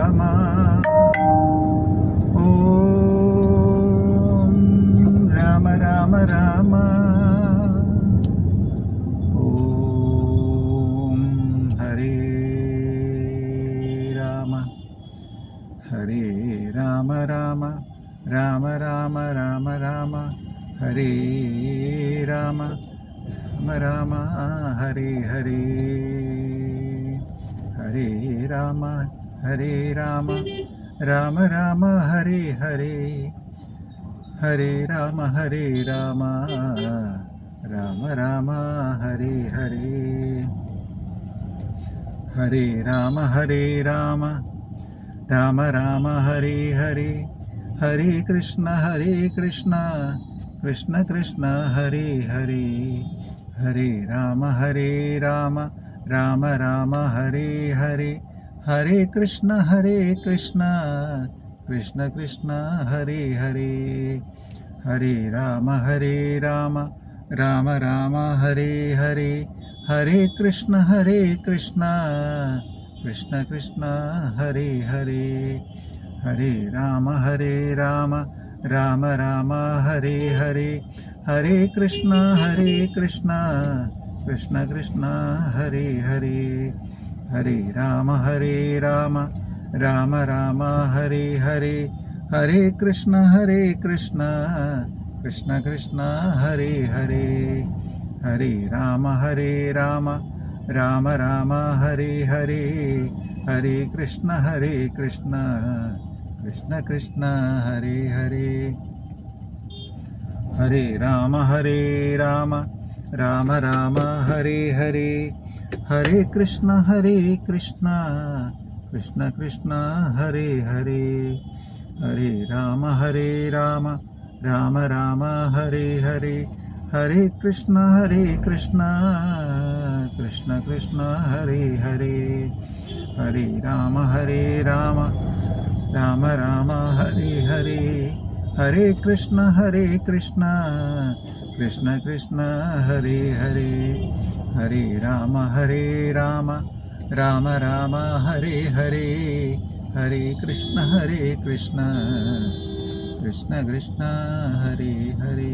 Rama. Om Rama Rama Rama. Om Hare Rama. Hare Rama Rama. Rama Rama Rama Rama. Hare Rama. Rama Rama. Hare Hare. Hare Rama. Hare Rama. Rama Rama. Hare Hare. Hare Rama. Hare Rama. Rama Rama. Hare Hare. Hare Rama. Hare Rama. Rama Rama. Hare Hare. Hare Krishna. Hare Krishna. Krishna Krishna. Hare Hare. Hare Rama. Hare Rama. Rama Rama. Hare Hare. Hare Krishna. Hare Krishna. Krishna Krishna. Hare Hare. Hare Rama. Hare Rama. Rama Rama. Hare Hare. Hare Krishna. Hare Krishna. Krishna Krishna. Hare Hare. Hare Rama. Hare Rama. Rama Rama. Hare Hare. Hare Krishna. Hare Krishna. Krishna Krishna. Hare Hare. Hare Rama. Hare Rama. Rama Rama. Hare Hare. Hare Krishna. Hare Krishna. Krishna Krishna. Hare Hare. Hare Rama. Hare Rama. Rama Rama. Hare Hare. Hare Krishna. Hare Krishna. Krishna Krishna. Hare Hare. Hare Rama. Hare Rama. Rama Rama. Hare Hare. Hare Krishna. Hare Krishna. Krishna Krishna. Hare Hare. Hare Rama. Hare Rama. Rama Rama. Hare Hare. Hare Krishna. Hare Krishna. Krishna Krishna. Hare Hare. Hare Rama. Hare Rama. Rama Rama. Hare Hare. Hare Krishna. Hare Krishna. Krishna Krishna. Hare Hare. Hare Rama. Hare Rama. Rama Rama. Hare Hare. Hare Krishna. Hare Krishna. Krishna Krishna. Hare Hare.